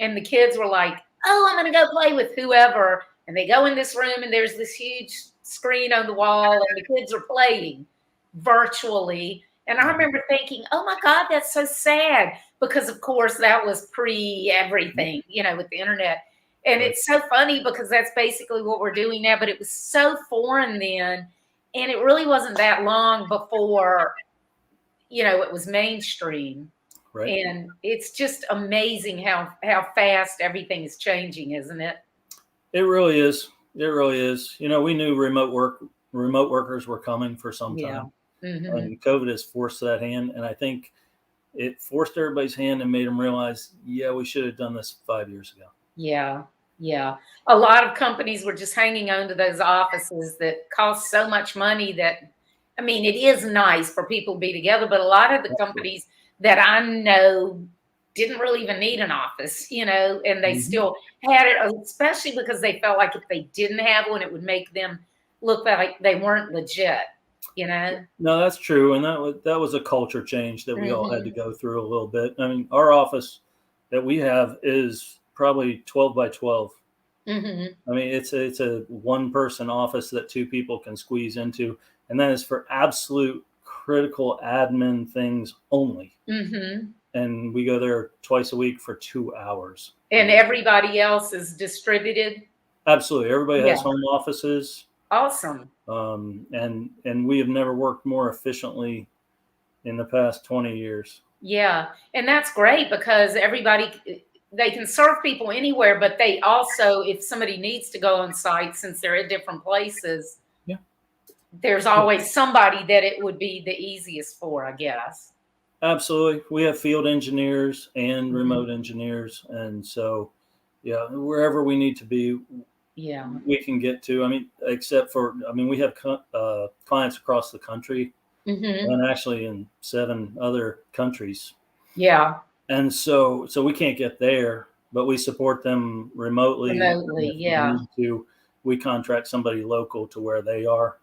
And the kids were like, oh, I'm going to go play with whoever. And they go in this room, and there's this huge screen on the wall, and the kids are playing virtually. And I remember thinking, oh my God, that's so sad. Because of course that was pre-everything, with the internet. And it's so funny because that's basically what we're doing now, but it was so foreign then. And it really wasn't that long before, it was mainstream. Right. And it's just amazing how fast everything is changing, isn't it? It really is. It really is. We knew remote workers were coming for some time. Mm-hmm. And COVID has forced that hand. And I think it forced everybody's hand and made them realize, we should have done this 5 years ago. Yeah. Yeah. A lot of companies were just hanging on to those offices that cost so much money that, it is nice for people to be together, but a lot of the companies that I know didn't really even need an office, and they still had it, especially because they felt like if they didn't have one, it would make them look like they weren't legit, No, that's true. And that was a culture change that we all had to go through a little bit. Our office that we have is probably 12 by 12. It's a one person office that two people can squeeze into. And that is for absolute critical admin things only. And we go there twice a week for 2 hours. And everybody else is distributed? Absolutely. Everybody has home offices. Awesome. And we have never worked more efficiently in the past 20 years. Yeah. And that's great because they can serve people anywhere, but they also, if somebody needs to go on site, since they're at different places, there's always somebody that it would be the easiest for, I guess. Absolutely. We have field engineers and remote engineers. And so, wherever we need to be, we can get to. Except for, we have clients across the country and actually in 7 other countries. Yeah. And so we can't get there, but we support them remotely. We contract somebody local to where they are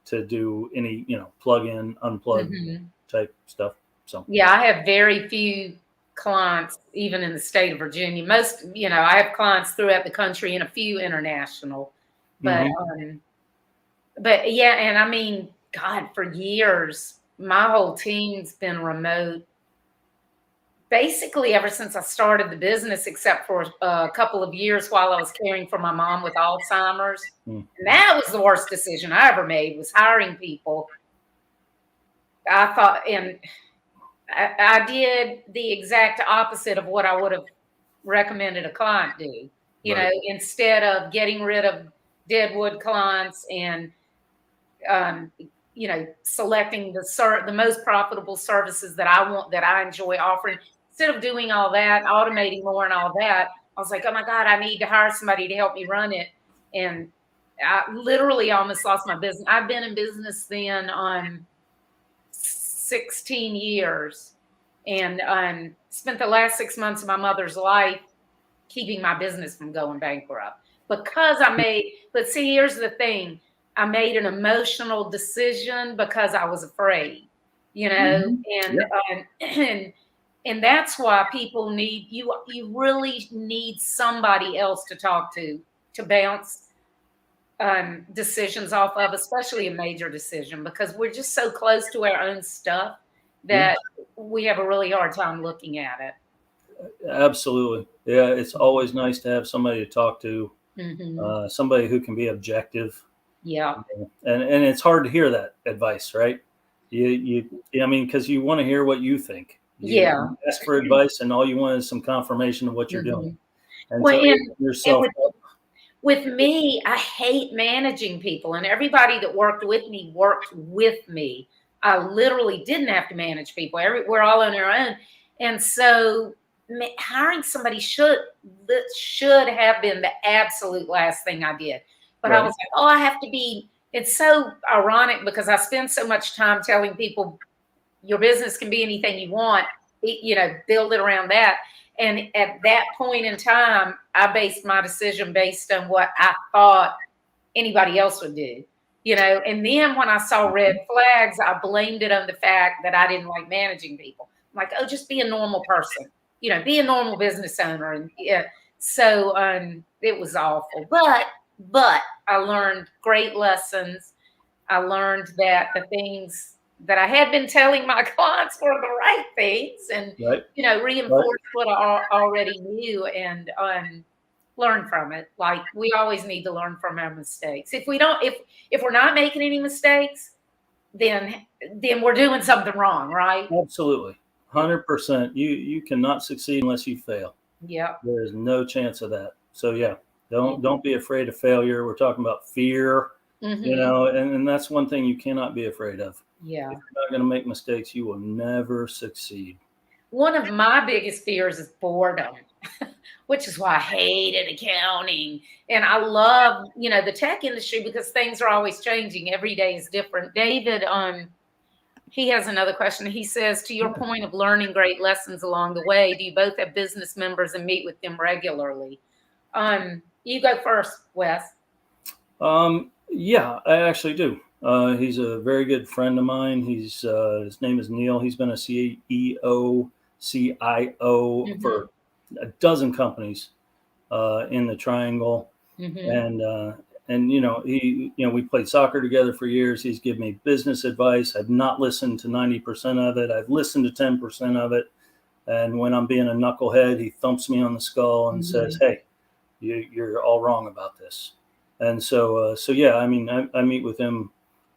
to do any, plug in, unplug type stuff. So I have very few clients, even in the state of Virginia. Most, I have clients throughout the country and a few international. But and God, for years, my whole team's been remote. Basically, ever since I started the business, except for a couple of years while I was caring for my mom with Alzheimer's. And that was the worst decision I ever made, was hiring people. I thought, and I did the exact opposite of what I would have recommended a client do. Instead of getting rid of deadwood clients and, selecting the most profitable services that I enjoy offering. Instead of doing all that, automating more and all that, I was like, oh my God, I need to hire somebody to help me run it. And I literally almost lost my business. I've been in business then on 16 years and spent the last 6 months of my mother's life keeping my business from going bankrupt. Because but see, here's the thing. I made an emotional decision because I was afraid, and that's why people need you. You really need somebody else to talk to bounce decisions off of, especially a major decision, because we're just so close to our own stuff that we have a really hard time looking at it. Absolutely. Yeah. It's always nice to have somebody to talk to, somebody who can be objective. Yeah. And it's hard to hear that advice, right? Because you want to hear what you think. You ask for advice and all you want is some confirmation of what you're doing. And with me, I hate managing people, and everybody that worked with me. I literally didn't have to manage people. We're all on our own. And so hiring somebody should have been the absolute last thing I did. But I was like, I have to be. It's so ironic because I spend so much time telling people your business can be anything you want, build it around that. And at that point in time, I based my decision based on what I thought anybody else would do, and then when I saw red flags, I blamed it on the fact that I didn't like managing people. I'm like, just be a normal person, be a normal business owner. And so it was awful, but I learned great lessons. I learned that the things that I had been telling my clients were the right things, and reinforce what I already knew, and learn from it. Like, we always need to learn from our mistakes. If we're not making any mistakes, then we're doing something wrong, right? Absolutely. 100%. You cannot succeed unless you fail. Yeah. There is no chance of that. So yeah, don't be afraid of failure. We're talking about fear, and that's one thing you cannot be afraid of. Yeah. If you're not going to make mistakes, you will never succeed. One of my biggest fears is boredom, which is why I hated accounting. And I love, the tech industry, because things are always changing. Every day is different. David, he has another question. He says, to your point of learning great lessons along the way, do you both have business members and meet with them regularly? You go first, Wes. Yeah, I actually do. He's a very good friend of mine. His name is Neil. He's been a CEO, CIO for a dozen companies in the Triangle, and we played soccer together for years. He's given me business advice. I've not listened to 90% of it. I've listened to 10% of it, and when I'm being a knucklehead, he thumps me on the skull and says, "Hey, you're all wrong about this." And so yeah, I mean, I meet with him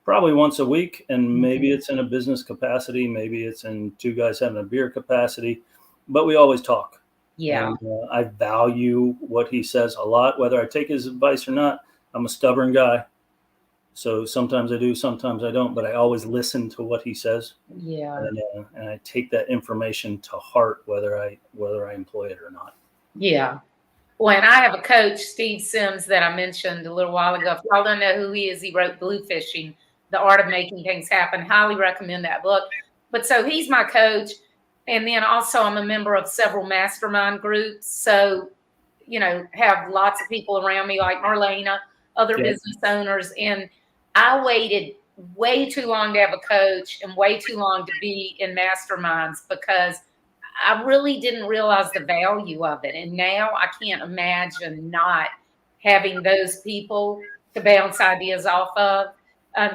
probably once a week, and maybe it's in a business capacity, maybe it's in two guys having a beer capacity, but we always talk. Yeah. And I value what he says a lot, whether I take his advice or not. I'm a stubborn guy, so sometimes I do, sometimes I don't, but I always listen to what he says. Yeah. And I take that information to heart, whether I employ it or not. Yeah. Well, and I have a coach, Steve Sims, that I mentioned a little while ago. If y'all don't know who he is, he wrote Bluefishing, The Art of Making Things Happen. Highly recommend that book. But so he's my coach. And then also I'm a member of several mastermind groups. So, have lots of people around me like Marlena, other business owners. And I waited way too long to have a coach and way too long to be in masterminds, because I really didn't realize the value of it. And now I can't imagine not having those people to bounce ideas off of.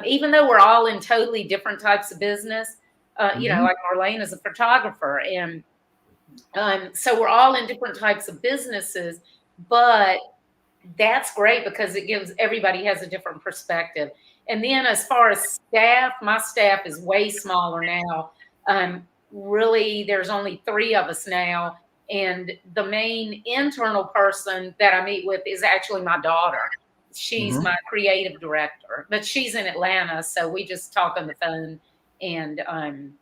Even though we're all in totally different types of business, like Marlene is a photographer. And so we're all in different types of businesses, but that's great because it gives everybody has a different perspective. And then as far as staff, my staff is way smaller now. Really, there's only 3 of us now. And the main internal person that I meet with is actually my daughter. She's my creative director, but she's in Atlanta. So we just talk on the phone and, and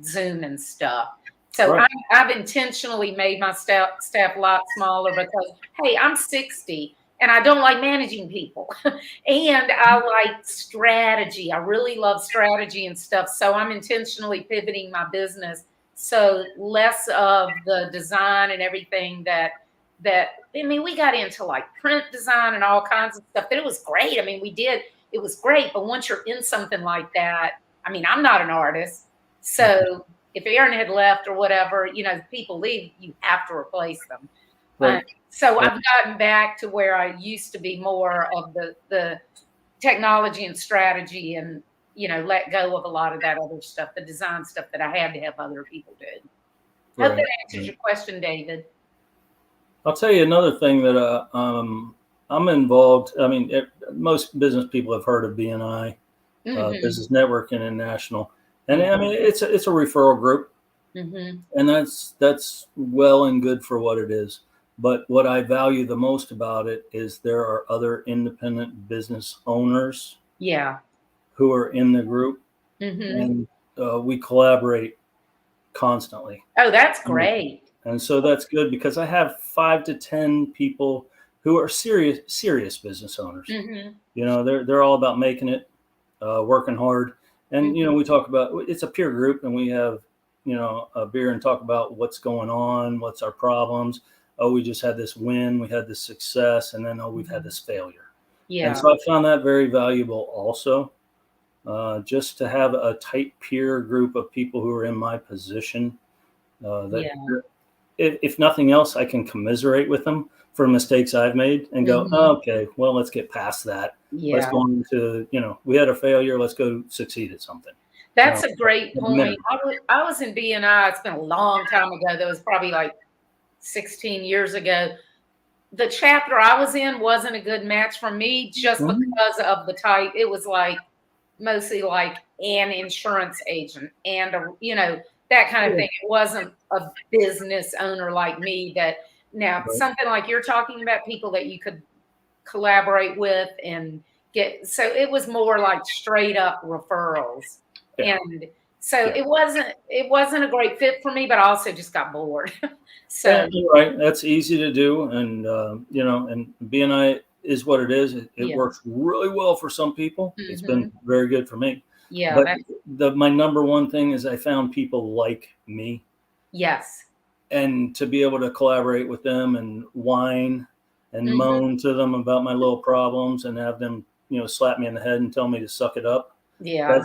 Zoom and stuff. So I've intentionally made my staff a lot smaller because, hey, I'm 60 and I don't like managing people. And I like strategy. I really love strategy and stuff. So I'm intentionally pivoting my business. So less of the design and everything we got into like print design and all kinds of stuff. That it was great. I mean, it was great. But once you're in something like that, I mean, I'm not an artist. So if Aaron had left or whatever, people leave, you have to replace them. Right. So I've gotten back to where I used to be more of the technology and strategy and, let go of a lot of that other stuff, the design stuff that I had to have other people do. Right. Hope that answers your question, David. I'll tell you another thing that I'm involved. I mean, most business people have heard of BNI, Business Network International. And I mean, it's a referral group, and that's well and good for what it is. But what I value the most about it is there are other independent business owners, who are in the group, and we collaborate constantly. Oh, that's great. And so that's good because I have 5 to 10 people who are serious business owners. They're all about making it, working hard. And, we talk about, it's a peer group and we have, a beer and talk about what's going on, what's our problems. Oh, we just had this win, we had this success, and then, we've had this failure. Yeah. And so I found that very valuable also, just to have a tight peer group of people who are in my position. If nothing else, I can commiserate with them. for mistakes I've made and go, oh, okay, well, let's get past that. Yeah. Let's go into, we had a failure. Let's go succeed at something. That's a great point. I was in B&I. It's been a long time ago. That was probably like 16 years ago. The chapter I was in wasn't a good match for me just because of the type. It was like mostly like an insurance agent and, that kind of thing. It wasn't a business owner like me that now something like you're talking about, people that you could collaborate with and get. So it was more like straight up referrals. Yeah. And so it wasn't a great fit for me, but I also just got bored. So right, that's easy to do, and and BNI is what it is. It works really well for some people. It's been very good for me. Yeah, but my number one thing is I found people like me. Yes. And to be able to collaborate with them and whine and moan to them about my little problems and have them, slap me in the head and tell me to suck it up. Yeah,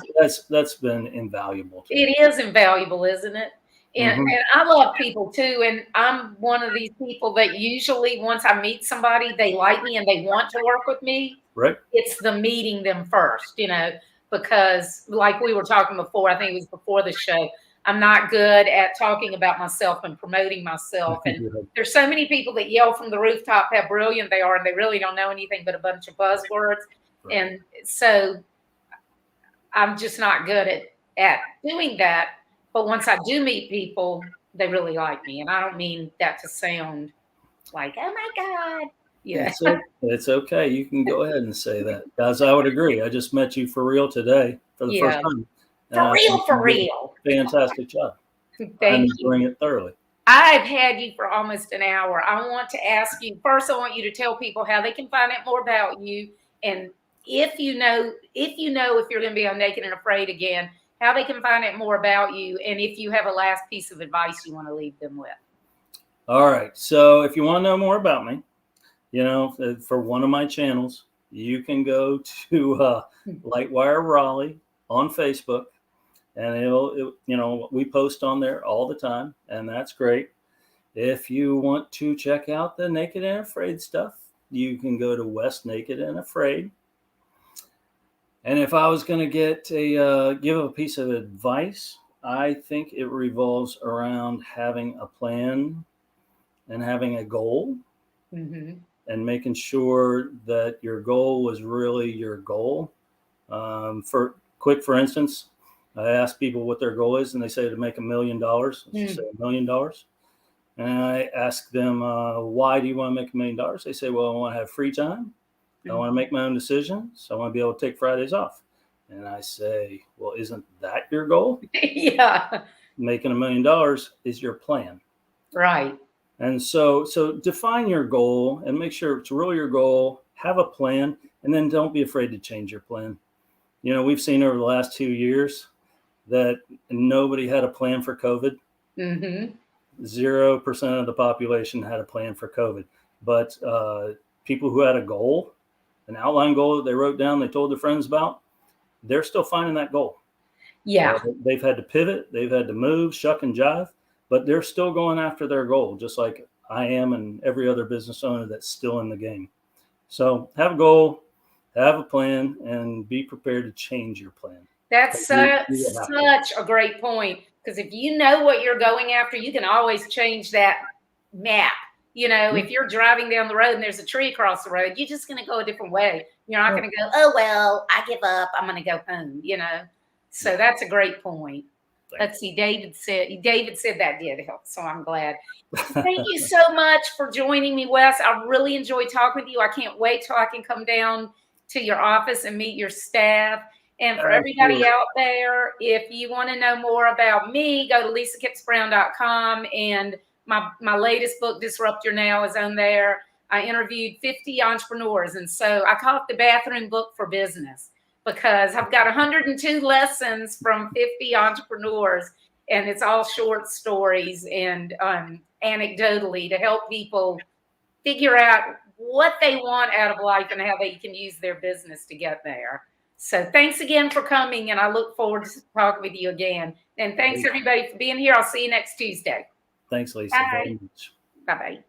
that's been invaluable. It is invaluable, isn't it? And I love people too. And I'm one of these people that usually once I meet somebody, they like me and they want to work with me. Right. It's the meeting them first, because like we were talking before, I think it was before the show, I'm not good at talking about myself and promoting myself. And there's so many people that yell from the rooftop how brilliant they are, and they really don't know anything but a bunch of buzzwords. Right. And so I'm just not good at doing that. But once I do meet people, they really like me. And I don't mean that to sound like, oh my God. Yeah. It's okay. You can go ahead and say that. Guys, I would agree. I just met you for real today for the first time. For real. Fantastic job. Thank I'm you. enjoying it thoroughly. I've had you for almost an hour. I want to ask you, first, I want you to tell people how they can find out more about you. And if you're going to be on Naked and Afraid again, how they can find out more about you, and if you have a last piece of advice you want to leave them with. All right. So if you want to know more about me, for one of my channels, you can go to LightWire Raleigh on Facebook, and we post on there all the time, and that's great. If you want to check out the Naked and Afraid stuff, you can go to West Naked and Afraid. And if I was going to give a piece of advice, I think it revolves around having a plan and having a goal and making sure that your goal was really your goal. For instance, I ask people what their goal is, and they say to make $1 million. Let's just say $1 million. And I ask them, why do you want to make $1 million? They say, well, I want to have free time. I want to make my own decisions. I want to be able to take Fridays off. And I say, well, isn't that your goal? Yeah. Making $1 million is your plan. Right. And so define your goal and make sure it's really your goal. Have a plan, and then don't be afraid to change your plan. We've seen over the last 2 years that nobody had a plan for COVID. 0% of the population had a plan for COVID. But people who had a goal, an outline goal that they wrote down, they told their friends about, they're still finding that goal. Yeah. They've had to pivot. They've had to move, shuck and jive, but they're still going after their goal, just like I am and every other business owner that's still in the game. So have a goal, have a plan, and be prepared to change your plan. That's such a great point, because if you know what you're going after, you can always change that map. If you're driving down the road and there's a tree across the road, you're just going to go a different way. You're not going to go, oh, well, I give up. I'm going to go home, So that's a great point. Let's see. David said that did help. So I'm glad. Thank you so much for joining me, Wes. I really enjoyed talking with you. I can't wait till I can come down to your office and meet your staff. And for everybody out there, if you want to know more about me, go to LisaKipps-Brown.com, and my latest book, Disrupt Your Now, is on there. I interviewed 50 entrepreneurs, and so I call it the bathroom book for business, because I've got 102 lessons from 50 entrepreneurs, and it's all short stories and anecdotally to help people figure out what they want out of life and how they can use their business to get there. So thanks again for coming, and I look forward to talking with you again. And thanks everybody for being here. I'll see you next Tuesday. Thanks, Lisa. Bye. Bye-bye.